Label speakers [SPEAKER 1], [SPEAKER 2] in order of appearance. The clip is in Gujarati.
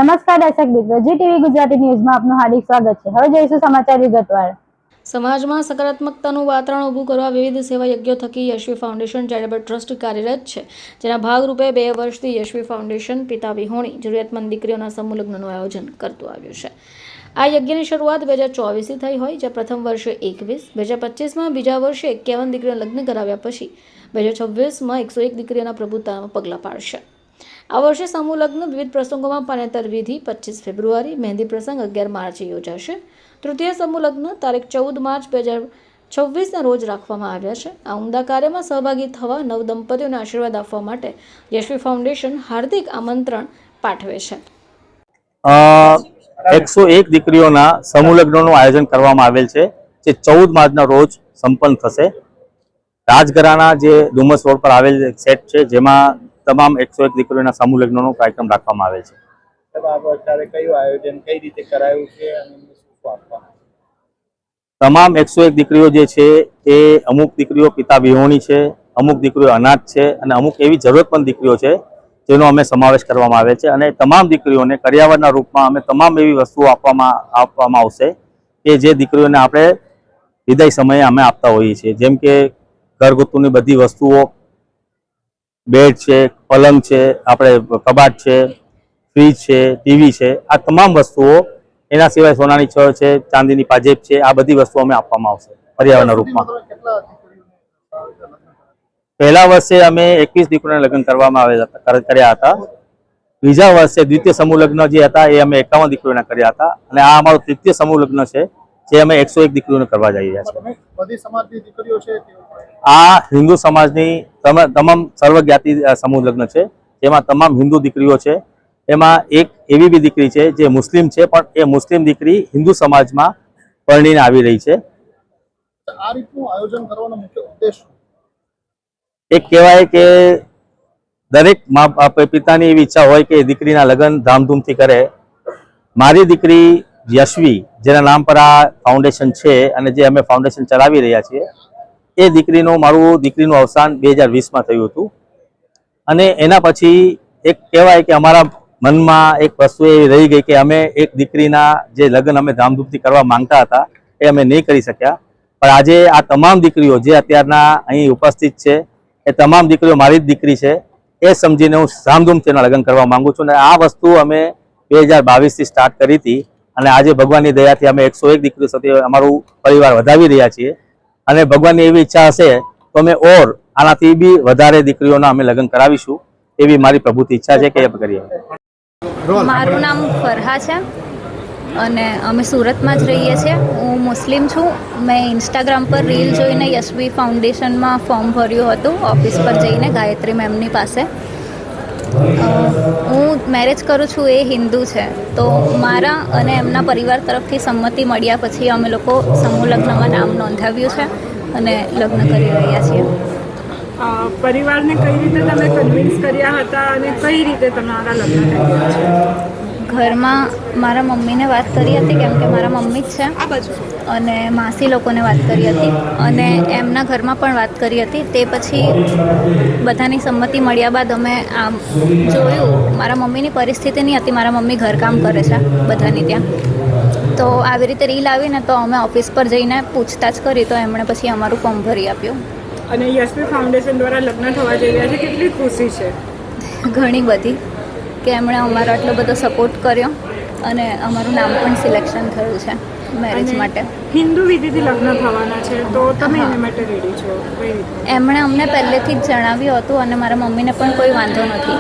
[SPEAKER 1] નમસ્કાર દર્શક મિત્રો, જી ટીવી ગુજરાતી ન્યૂઝમાં આપનું હાર્દિક સ્વાગત છે। હવે જોઈશું સમાચાર વિગતવાર।
[SPEAKER 2] સમાજમાં સકારાત્મકતાનું વાતાવરણ ઊભું કરવા વિવિધ સેવા યજ્ઞો થકી યશવી ફાઉન્ડેશન ચેરિટેબલ ટ્રસ્ટ કાર્યરત છે, જેના ભાગરૂપે 2 વર્ષથી યશવી ફાઉન્ડેશન પિતા વિહોણી જરૂરિયાતમંદ દીકરીઓના સમૂહ લગ્નનું આયોજન કરતું આવ્યું છે। આ યજ્ઞની શરૂઆત 2024થી થઈ હોય, જે પ્રથમ વર્ષે 21, 2025માં બીજા વર્ષે 51 દીકરીઓના લગ્ન કરાવ્યા પછી 2026માં 101 દીકરીઓના પ્રભુતામાં પગલાં પાડશે। આ વર્ષે સમૂહ લગ્ન વિવિધ પ્રસંગોમાં પાનેતર વિધિ 25 ફેબ્રુઆરી, મહેંદી પ્રસંગ 11 માર્ચે યોજાશે। તૃતીય સમૂહ લગ્ન તારીખ 14 માર્ચ 2026ના રોજ રાખવામાં આવ્યા છે। આ ઉમદા કાર્યમાં સહભાગી થવા નવ દંપતીઓને આશીર્વાદ આપવા માટે યશવી ફાઉન્ડેશન હાર્દિક આમંત્રણ પાઠવે છે।
[SPEAKER 3] 101 દીકરીઓના સમૂહ લગ્નનું આયોજન કરવામાં આવેલ છે, જે 14 માર્ચના રોજ સંપન્ન થશે। રાજગરાના જે ડુમસ રોડ પર આવેલ સેટ છે, જેમાં તમામ 101 દીકરીઓના સમૂહ લગ્નનો કાર્યક્રમ રાખવામાં આવે છે। તમામ 101 દીકરીઓ જે છે એ અમુક દીકરીઓ પિતા વિહોણી છે, અમુક દીકરીઓ અનાથ છે અને અમુક એવી જરૂરતમંદ દીકરીઓ છે જેનો અમે સમાવેશ કરવામાં આવે છે। અને તમામ દીકરીઓને કરિયાવરના રૂપમાં અમે તમામ એવી વસ્તુઓ આપવામાં આવશે કે જે દીકરીઓને આપણે વિદાય સમયે અમે આપતા હોઈએ છીએ, જેમ કે ઘરગથ્થુની બધી વસ્તુઓ, બેડ છે, પલંગ છે, આપણે કબાટ છે, ફ્રીજ છે, ટીવી છે, આ તમામ વસ્તુઓ, એના સિવાય સોનાની છ છે, ચાંદીની પાજેબ છે, આ બધી વસ્તુઓ અમે આપવામાં આવશે પર્યાવરણના રૂપમાં। પહેલા વર્ષે અમે 21 દીકરીઓના લગ્ન કર્યા હતા। બીજા વર્ષે દ્વિતીય સમૂહ લગ્ન જે હતા એ અમે 51 દીકરીઓના કર્યા હતા, અને આ અમારું તૃતીય સમૂહ લગ્ન છે જે અમે 101 દીકરીઓને કરવા જઈ રહ્યા છીએ। આ હિન્દુ સમાજની તમામ સર્વજ્ઞાતિ સમૂહ લગ્ન છે, જેમાં તમામ હિન્દુ દીકરીઓ છે। એમાં એક એવી બી દીકરી છે જે મુસ્લિમ છે, પણ એ મુસ્લિમ દીકરી હિન્દુ સમાજમાં પરણીને આવી રહી છે।
[SPEAKER 4] આ રીતનું આયોજન કરવાનો મુખ્ય ઉદ્દેશ
[SPEAKER 3] એક કહેવાય કે દરેક પિતાની એવી ઈચ્છા હોય કે દીકરીના લગ્ન ધામધૂમથી કરે। મારી દીકરી યશવી, જેના નામ પર આ ફાઉન્ડેશન છે અને જે અમે ફાઉન્ડેશન ચલાવી રહ્યા છીએ, એ મારું દીકરીનું અવસાન 2020માં થયું હતું। અને એના પછી એક કહેવાય કે અમારા મનમાં એક વસ્તુ એવી રહી ગઈ કે અમે એક દીકરીના જે લગ્ન અમે ધામધૂમથી કરવા માંગતા હતા એ અમે નહીં કરી શક્યા। પણ આજે આ તમામ દીકરીઓ જે અત્યારના અહીં ઉપસ્થિત છે, એ તમામ દીકરીઓ મારી જ દીકરી છે, એ સમજીને હું ધામધૂમથી એના લગ્ન કરવા માંગુ છું। અને આ વસ્તુ અમે 2022થી સ્ટાર્ટ કરી હતી, અને આજે ભગવાનની દયાથી અમે 101 દીકરીઓ સાથે અમારું પરિવાર વધાવી રહ્યા છીએ। અને ભગવાનની એવી ઈચ્છા હશે તો અમે આનાથી બી વધારે દીકરીઓના અમે લગ્ન કરાવીશું, એવી મારી પ્રભુની ઈચ્છા છે કે એ કરીએ।
[SPEAKER 5] મારું નામ ફરહા છે અને અમે સુરતમાં જ રહીએ છીએ। હું મુસ્લિમ છું। મેં ઇન્સ્ટાગ્રામ પર રીલ જોઈને યશવી ફાઉન્ડેશનમાં ફોર્મ ભર્યું હતું, ઓફિસ પર જઈને ગાયત્રી મેમની પાસે। હું મેરેજ કરું છું, એ હિન્દુ છે, તો મારા અને એમના પરિવાર તરફથી સંમતિ મળ્યા પછી અમે લોકો સમૂહ લગ્નમાં નામ નોંધાવ્યું છે અને લગ્ન કરી રહ્યા છીએ।
[SPEAKER 6] પરિવારને કઈ રીતે તમે કન્વિન્સ કર્યા હતા અને કઈ રીતે તમારા લગ્ન કર્યા છે?
[SPEAKER 5] ઘરમાં મારા મમ્મીને વાત કરી હતી, કેમ કે મારા મમ્મી જ છે, અને માસી લોકોને વાત કરી હતી, અને એમના ઘરમાં પણ વાત કરી હતી। તે પછી બધાની સંમતિ મળ્યા બાદ અમે આમ જોયું, મારા મમ્મીની પરિસ્થિતિ નહીં હતી, મારા મમ્મી ઘરકામ કરે છે બધાની ત્યાં, તો આવી રીતે રીલ આવીને તો અમે ઓફિસ પર જઈને પૂછતાછ કરી, તો એમણે પછી અમારું ફોર્મ ભરી આપ્યું।
[SPEAKER 6] અને યશવી ફાઉન્ડેશન દ્વારા લગ્ન થવા જઈ રહ્યા છે, કેટલી ખુશી છે?
[SPEAKER 5] ઘણી બધી, કે એમણે અમારો આટલો બધો સપોર્ટ કર્યો અને અમારું નામ પણ સિલેક્શન થયું છે મેરેજ માટે।
[SPEAKER 6] હિન્દુ વિધિથી લગ્ન થવાના છે, તો તમે એના માટે રેડી છો?
[SPEAKER 5] એમણે અમને પહેલેથી જ જણાવ્યું હતું અને મારા મમ્મીને પણ કોઈ વાંધો નથી।